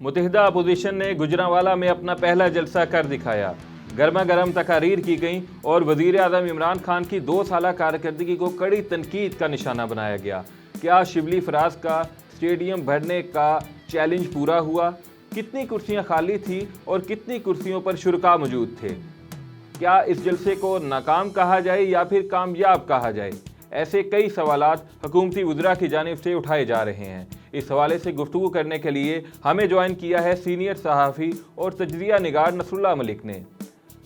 मुत्तहिदा opposition ने गुजरांवाला में अपना पहला जलसा कर दिखाया। गर्मा गर्म तकारीर की गई और वज़ीर आज़म इमरान खान की 2 साला कारकर्दगी को कड़ी तनकीद का निशाना बनाया गया। क्या शिबली फराज का स्टेडियम भरने का चैलेंज पूरा हुआ? कितनी कुर्सियां खाली थी और कितनी कुर्सियों पर शुरका मौजूद थे? क्या इस जलसे को नाकाम कहा जाए या फिर कामयाब कहा जाए? ऐसे कई सवालात हुकूमती वज़रा की जानिब से उठाए जा रहे हैं। इस हवाले से गुफ्तगू करने के लिए हमें ज्वाइन किया है सीनियर सहाफ़ी और तजज़िया निगार नसरुल्लाह मलिक ने।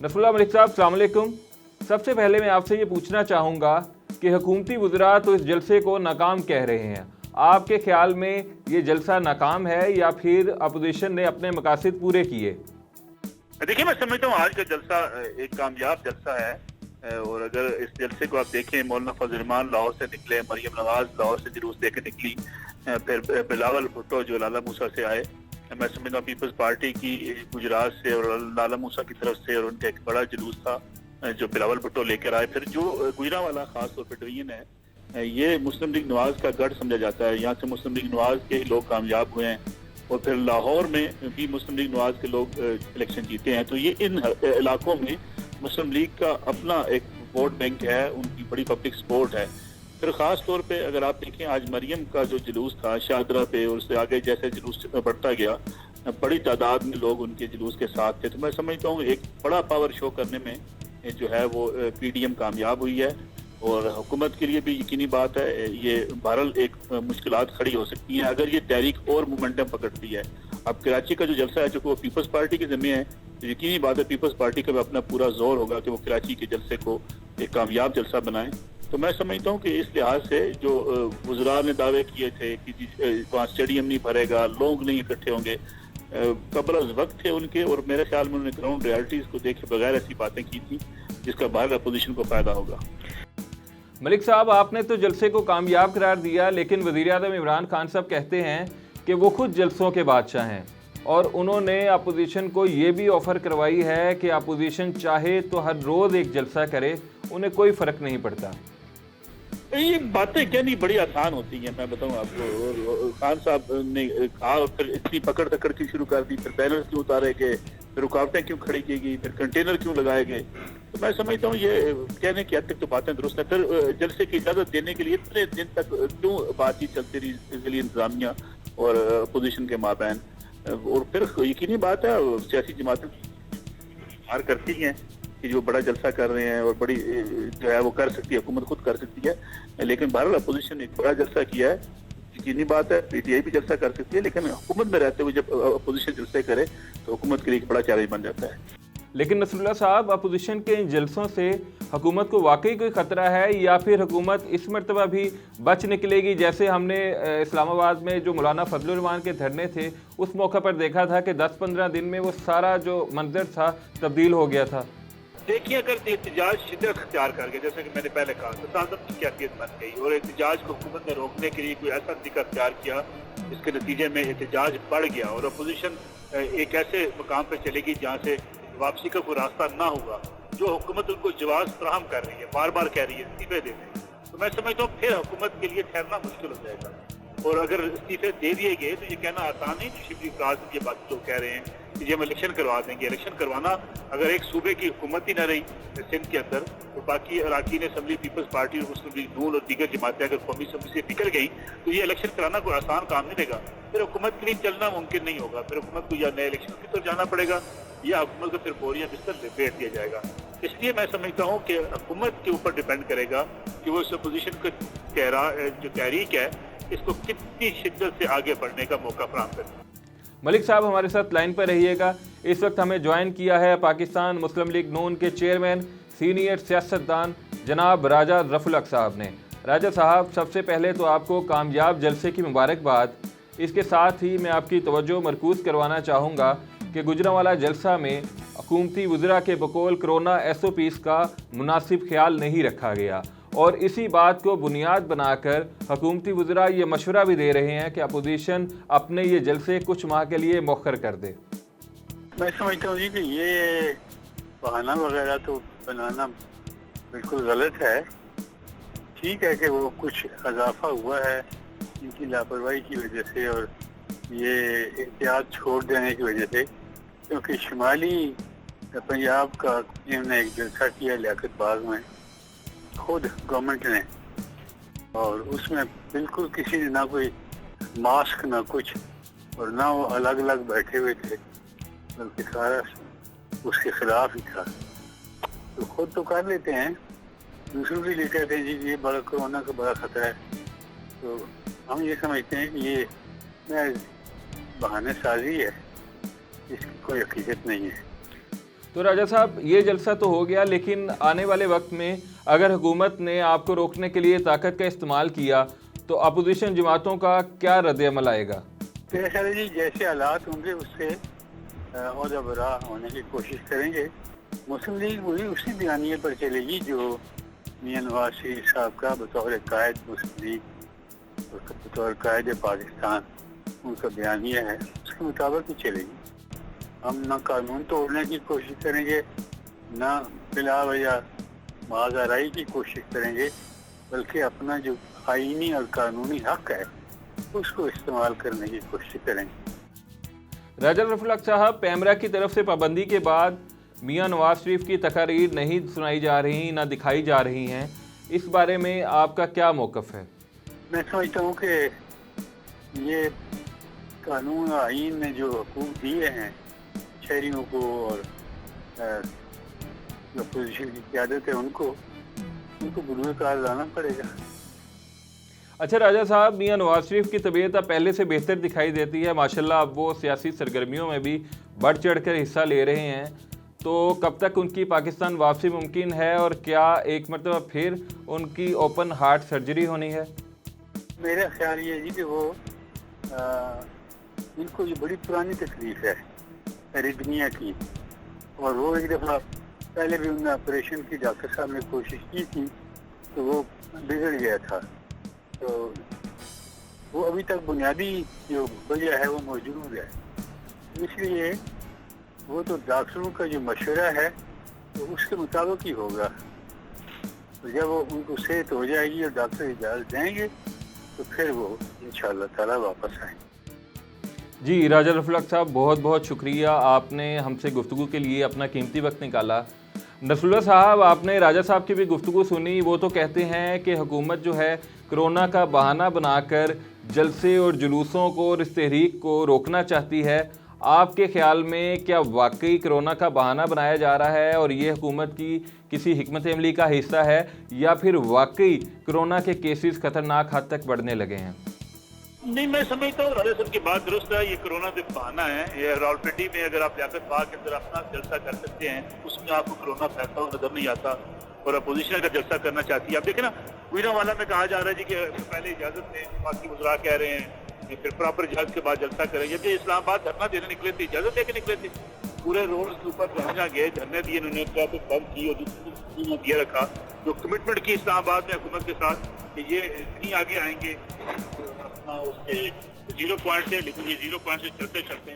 नसरुल्लाह मलिक साहब, अस्सलाम वालेकुम। सबसे पहले मैं आपसे ये पूछना चाहूँगा कि हुकूमती वज़रा तो इस जलसे को नाकाम कह रहे हैं, आपके ख्याल में ये जलसा नाकाम है या फिर अपोजिशन ने अपने मकासद पूरे किए? देखिए, मैं समझता हूँ आज का जलसा एक कामयाब जलसा है। और अगर इस जलसे को आप देखें, मौलाना फजल रहमान लाहौर से निकले, मरियम नवाज लाहौर से जुलूस देकर निकली, फिर बिलावल भुट्टो जो लाला मूसा से आए, मैं समझता हूँ पीपल्स पार्टी की गुजरात से और लाला मूसा की तरफ से, और उनका एक बड़ा जुलूस था जो बिलावल भुट्टो लेकर आए। फिर जो गुजरांवाला खास तौर पर डिवीजन है, ये मुस्लिम लीग नवाज का गढ़ समझा जाता है। यहाँ से मुस्लिम लीग नवाज के लोग कामयाब हुए हैं और फिर लाहौर में भी मुस्लिम लीग नवाज के लोग इलेक्शन जीते हैं। तो ये इन इलाकों में मुस्लिम लीग का अपना एक वोट बैंक है, उनकी बड़ी पब्लिक सपोर्ट है। फिर खास तौर पे अगर आप देखें, आज मरियम का जो जुलूस था शाहदरा पे, और उससे आगे जैसे जुलूस बढ़ता गया, बड़ी तादाद में लोग उनके जुलूस के साथ थे। तो मैं समझता हूँ एक बड़ा पावर शो करने में जो है वो पीडीएम कामयाब हुई है। और हुकूमत के लिए भी यकीनी बात है, ये बहरहाल एक मुश्किलात खड़ी हो सकती हैं अगर ये तहरीक और मोमेंटम पकड़ती है। अब कराची का जो जलसा है, जो वो पीपल्स पार्टी के ज़िम्मे है, तो यकीनी बात है पीपल्स पार्टी का भी अपना पूरा जोर होगा कि वो कराची के जलसे को एक कामयाब जलसा बनाए। तो मैं समझता हूँ कि इस लिहाज से जो वज़रा ने दावे किए थे कि वहाँ स्टेडियम नहीं भरेगा, लोग नहीं इकट्ठे होंगे, कबल वक्त थे उनके, और मेरे ख्याल में उन्होंने ग्राउंड रियलिटीज़ को देखे बगैर ऐसी बातें की थी जिसका बाहर अपोजिशन को फ़ायदा होगा। मलिक साहब, आपने तो जलसे को कामयाब करार दिया, लेकिन वज़ीर आज़म इमरान खान साहब कहते हैं कि वो खुद जलसों के बादशाह हैं और उन्होंने अपोजिशन को ये भी ऑफ़र करवाई है कि अपोजिशन चाहे तो हर रोज़ एक जलसा करे, उन्हें कोई फ़र्क नहीं पड़ता। ये बातें क्या नहीं बड़ी आसान होती हैं, मैं बताऊं आपको। और खान साहब ने कहा और फिर इतनी पकड़ दकड़ की शुरू कर दी, फिर बैनर क्यों उतारे गए, फिर रुकावटें क्यों खड़ी की गई, फिर कंटेनर क्यों लगाए गए। तो मैं समझता हूँ ये कहने की हद तक तो बातें दुरुस्त है। फिर जलसे की इजाज़त देने के लिए इतने दिन तक क्यों बातचीत चलती रही, इसके लिए इंतजामिया और अपोजिशन के माबैन। और फिर यकीनी बात है सियासी जमातें हार करती हैं कि जो बड़ा जलसा कर रहे हैं और बड़ी जो है वो कर सकती है, हुकूमत खुद कर सकती है। लेकिन बहरहाल अपोजिशन ने एक बड़ा जलसा किया है, यकीनी बात है पीटीआई भी जलसा कर सकती है, लेकिन हुकूमत में रहते हुए जब अपोजिशन जलसे करे तो हुकूमत के लिए एक बड़ा चैलेंज बन जाता है। लेकिन नसरुल्लाह साहब, अपोजिशन के इन जलसों से हुकूमत को वाकई कोई ख़तरा है या फिर हुकूमत इस मरतबा भी बच निकलेगी? जैसे हमने इस्लामाबाद में जो मौलाना फजल रहमान के धरने थे, उस मौका पर देखा था कि 10-15 दिन में वो सारा जो मंजर था तब्दील हो गया था। देखिए, अगर एहतजाज शिद्दत अख्तियार कर गए, जैसे कि मैंने पहले कहा, तो ताज़म की कैफियत बन गई और एहतजाज को हुकूमत ने रोकने के लिए कोई ऐसा तरीका अख्तियार किया जिसके नतीजे में एहतजाज बढ़ गया और अपोजिशन एक ऐसे मकाम पर चलेगी जहाँ से वापसी का कोई रास्ता ना होगा। जो हुकूमत उनको जवाब फराहम कर रही है, बार बार कह रही है इस्तीफे दे दें, तो मैं समझता हूँ फिर हुकूमत के लिए ठहरना मुश्किल हो जाएगा। और अगर इस्तीफे दे दिए गए तो ये कहना आसान नहीं जो शिबली फराज ये बात लोग कह रहे हैं कि ये हम इलेक्शन करवा देंगे। इलेक्शन करवाना, अगर एक सूबे की हुकूमत ही न रही सिंध के अंदर, तो बाकी अराकीन असम्बली, पीपल्स पार्टी और मुस्लिम लीग नून और दीगर जमातें अगर कौमी असम्बली से निकल गई तो ये इलेक्शन कराना कोई आसान काम नहीं देगा। फिर हुकूमत के लिए चलना मुमकिन नहीं होगा। फिर हुकूमत को या नए इलेक्शन की तरफ जाना पड़ेगा या हुकूमत को फिर बोरियां बिस्तर लपेट दिया जाएगा। इसलिए मैं समझता हूँ कि हुकूमत के ऊपर डिपेंड करेगा कि वो इस अपोजिशन का जो तहरीक है इसको कितनी शिद्दत से आगे बढ़ने का मौका फराहम करे। मलिक साहब, हमारे साथ लाइन पर रहिएगा। इस वक्त हमें ज्वाइन किया है पाकिस्तान मुस्लिम लीग नून के चेयरमैन सीनियर सियासतदान जनाब राजा रफुल हक साहब ने। राजा साहब, सबसे पहले तो आपको कामयाब जलसे की मुबारकबाद। इसके साथ ही मैं आपकी तवज्जो मरकूज़ करवाना चाहूँगा कि गुजरांवाला जलसा में हुकूमती वज़रा के बकौल कोरोना SOPs का मुनासिब ख्याल नहीं रखा गया और इसी बात को बुनियाद बनाकर हुकूमती वज़रा ये मशवरा भी दे रहे हैं कि अपोजिशन अपने ये जलसे कुछ माह के लिए मौखर कर दे। मैं समझता हूँ जी कि ये बहाना वगैरह तो बनाना बिल्कुल गलत है। ठीक है कि वो कुछ इजाफा हुआ है इनकी लापरवाही की वजह से और یہ احتیاط چھوڑ دینے کی وجہ سے، کیونکہ شمالی پنجاب کا انہوں نے ایک جلسہ کیا لیاقت باغ میں خود گورنمنٹ نے، اور اس میں بالکل کسی نے نہ کوئی ماسک نہ کچھ، اور نہ وہ الگ الگ بیٹھے ہوئے تھے، بلکہ سارا اس کے خلاف ہی تھا۔ تو خود تو کر لیتے ہیں، دوسروں بھی لے کہتے ہیں جی یہ بڑا کورونا کا بڑا خطرہ ہے، تو ہم یہ سمجھتے ہیں کہ یہ بہانے سازی ہے، اس کی کوئی حقیقت نہیں ہے۔ تو راجہ صاحب یہ جلسہ تو ہو گیا، لیکن آنے والے وقت میں اگر حکومت نے آپ کو روکنے کے لیے طاقت کا استعمال کیا تو اپوزیشن جماعتوں کا کیا رد عمل آئے گا؟ میرا خیال ہے جی جیسے حالات ہوں گے اس سے عہدہ برا ہونے کی کوشش کریں گے۔ مسلم لیگ وہی اسی بیانیے پر چلے گی جو میاں نواز شریف صاحب کا بطور قائد مسلم لیگ، بطور قائد پاکستان ان کا بیانیہ ہے، اس کے مطابق ہی چلے گی۔ ہم نہ قانون توڑنے کی کوشش کریں گے، نہ بلا وجہ معاذ آرائی کی کوشش کریں گے، بلکہ اپنا جو آئینی اور قانونی حق ہے اس کو استعمال کرنے کی کوشش کریں گے۔ راجہ ظفر الحق صاحب، پیمرا کی طرف سے پابندی کے بعد میاں نواز شریف کی تقاریر نہیں سنائی جا رہی، نہ دکھائی جا رہی ہیں، اس بارے میں آپ کا کیا موقف ہے؟ میں سمجھتا ہوں کہ یہ قانون اور آئین نے جو حقوق دیے ہیں شہریوں کو، اور جو اپوزیشن کی قیادت ہے ان کو بروئے کار لانا پڑے گا۔ اچھا راجہ صاحب، میاں نواز شریف کی طبیعت اب پہلے سے بہتر دکھائی دیتی ہے، ماشاءاللہ اب وہ سیاسی سرگرمیوں میں بھی بڑھ چڑھ کر حصہ لے رہے ہیں، تو کب تک ان کی پاکستان واپسی ممکن ہے، اور کیا ایک مرتبہ پھر ان کی اوپن ہارٹ سرجری ہونی ہے؟ میرا خیال یہ ہے کہ وہ ان کو یہ بڑی پرانی تکلیف ہے ایریتمیا کی، اور وہ ایک دفعہ پہلے بھی انہوں نے آپریشن کی، ڈاکٹر صاحب نے کوشش کی تھی تو وہ بگڑ گیا تھا، تو وہ ابھی تک بنیادی جو وجہ ہے وہ موجود ہے، اس لیے وہ تو ڈاکٹروں کا جو مشورہ ہے تو اس کے مطابق ہی ہوگا۔ جب وہ ان کو صحت ہو جائے گی اور ڈاکٹر اجازت دیں گے تو پھر وہ انشاءاللہ تعالی واپس آئیں گے۔ جی راجہ ظفر الحق صاحب، بہت بہت شکریہ، آپ نے ہم سے گفتگو کے لیے اپنا قیمتی وقت نکالا۔ نصراللہ صاحب، آپ نے راجہ صاحب کی بھی گفتگو سنی، وہ تو کہتے ہیں کہ حکومت جو ہے کرونا کا بہانہ بنا کر جلسے اور جلوسوں کو اور اس تحریک کو روکنا چاہتی ہے۔ آپ کے خیال میں کیا واقعی کرونا کا بہانہ بنایا جا رہا ہے اور یہ حکومت کی کسی حکمت عملی کا حصہ ہے، یا پھر واقعی کرونا کے کیسز خطرناک حد تک بڑھنے لگے ہیں؟ نہیں، میں سمجھتا ہوں راجہ صاحب کی بات درست ہے، یہ کرونا سے بہانہ ہے۔ یہ راولپنڈی میں اگر آپ لیاقت باغ کے اندر اپنا جلسہ کر سکتے ہیں، اس میں آپ کو کرونا پھیلتا ہوا نظر نہیں آتا، اور اپوزیشن اگر جلسہ کرنا چاہتی ہے، آپ دیکھیں نا گوجرانوالہ میں کہا جا رہا ہے جی کہ پہلے اجازت دیں، باقی وزراء کہہ رہے ہیں پھر پراپر اجازت کے بعد جلسہ کریں۔ جب یہ اسلام آباد دھرنا دینے نکلے تھے، اجازت دے کے نکلے تھے، پورے روڈ کے اوپر جہاں گئے دھرنے دیے، انہوں نے ٹریفک بند کی اور جتنی دیا رکھا، جو کمٹمنٹ کی اسلام آباد میں حکومت کے ساتھ کہ یہ اتنی آگے آئیں گے اپنا اس کے 0 پوائنٹ سے، لیکن یہ 0 پوائنٹ سے چلتے چلتے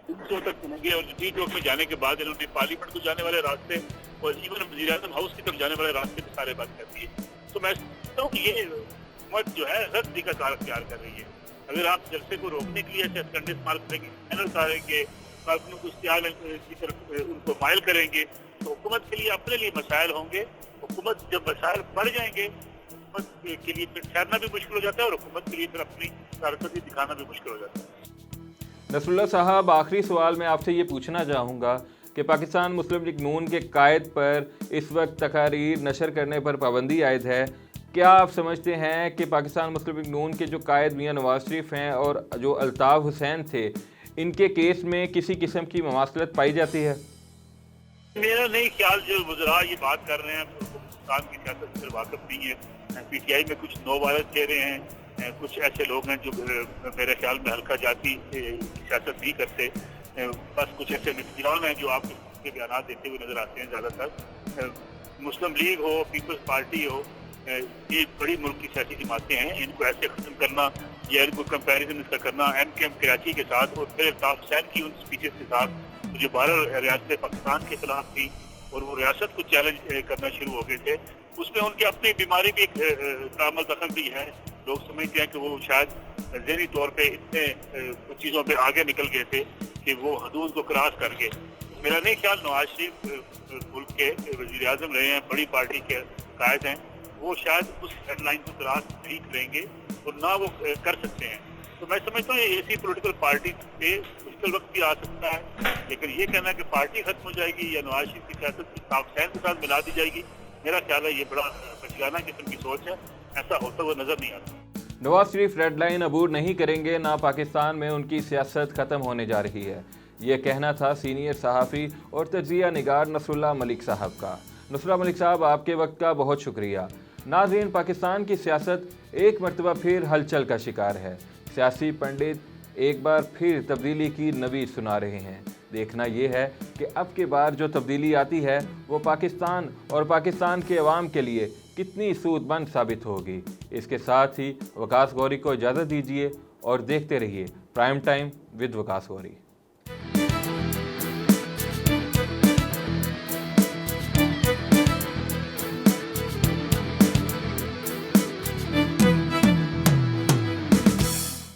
200 تک پہنچ گئے، اور ٹی ٹاک میں جانے کے بعد انہوں نے پارلیمنٹ کو جانے والے راستے اور ایون وزیر اعظم ہاؤس کی طرف جانے والے راستے بھی سارے بند کر دیے۔ تو میں سمجھتا ہوں کہ یہ حکومت جو ہے رد کا کار اختیار کر رہی ہے۔ اگر آپ جلسے کو روکنے کے لیے ایسے ہتھکنڈے استعمال کریں گے، محنت کریں گے، کارکنوں کو اشتعال کی طرف ان کو مائل کریں گے، تو حکومت کے لیے اپنے لیے مسائل ہوں گے۔ حکومت جب مسائل بڑھ جائیں گے، حکومت کے لیے پھر ٹھہرنا بھی مشکل ہو جاتا ہے، اور حکومت کے لیے پھر اپنی کارکردگی دکھانا بھی مشکل ہو جاتا ہے۔ نصراللہ صاحب، آخری سوال میں آپ سے یہ پوچھنا چاہوں گا کہ پاکستان مسلم لیگ نون کے قائد پر اس وقت تقاریر نشر کرنے پر پابندی عائد ہے، کیا آپ سمجھتے ہیں کہ پاکستان مسلم لیگ نون کے جو قائد میاں نواز شریف ہیں اور جو الطاف حسین تھے، ان کے کیس میں کسی قسم کی مماثلت پائی جاتی ہے؟ میرا نہیں خیال، جو وزراء یہ بات کر رہے ہیں پاکستان کی سیاست سے واقف نہیں ہے۔ پی ٹی آئی میں کچھ نو وائرس کہہ رہے ہیں، کچھ ایسے لوگ ہیں جو میرے خیال میں ہلکا جاتی سیاست نہیں کرتے، بس کچھ ایسے مفکران ہیں جو آپ کے بیانات دیتے ہوئے نظر آتے ہیں زیادہ تر۔ مسلم لیگ ہو، پیپلز پارٹی ہو، یہ بڑی ملک کی سیاسی جماعتیں ہیں، ان کو ایسے ختم کرنا یا ان کو کمپیریزن اس کا کرنا ایم کے ایم کراچی کے ساتھ اور پھر الطاف حسین کی ان سپیچز کے ساتھ جو 12 ریاستیں پاکستان کے خلاف تھی اور وہ ریاست کو چیلنج کرنا شروع ہو گئے تھے، اس میں ان کی اپنی بیماری بھی ایک تعامل دخل بھی ہے۔ लोग समझते हैं कि वो शायद ज़हनी तौर पे इतने चीज़ों पे आगे निकल गए थे कि वो हदूद को क्रॉस कर गए। मेरा नहीं ख्याल नवाज शरीफ मुल्क के वज़ीर आज़म रहे हैं, बड़ी पार्टी के कायद हैं, वो शायद उस हेडलाइन को क्रॉस नहीं करेंगे और ना वो कर सकते हैं। तो मैं समझता हूँ ऐसी पॉलिटिकल पार्टी पे मुश्किल वक्त भी आ सकता है, लेकिन ये कहना कि पार्टी खत्म हो जाएगी या नवाज शरीफ की सियासत ताकतैन के साथ मिला दी जाएगी, मेरा ख्याल है ये बड़ा बचगाना किस्म की सोच है, ऐसा होता हुआ नजर नहीं आता। नवाज शरीफ रेड लाइन अबूर नहीं करेंगे, ना पाकिस्तान में उनकी सियासत ख़त्म होने जा रही है। ये कहना था सीनियर सहाफ़ी और तज्ज़िया निगार नसरुल्लाह मलिक साहब का। नसरुल्लाह मलिक साहब, आपके वक्त का बहुत शुक्रिया। नाज़रीन, पाकिस्तान की सियासत एक मरतबा फिर हलचल का शिकार है। सियासी पंडित एक बार फिर तब्दीली की नवीद सुना रहे हैं। देखना यह है कि अब के बार जो तब्दीली आती है वो पाकिस्तान और पाकिस्तान के अवाम के लिए कितनी सूदमंद साबित होगी। इसके साथ ही वकास गौरी को इजाज़त दीजिए और देखते रहिए prime time with Waqas Gauri.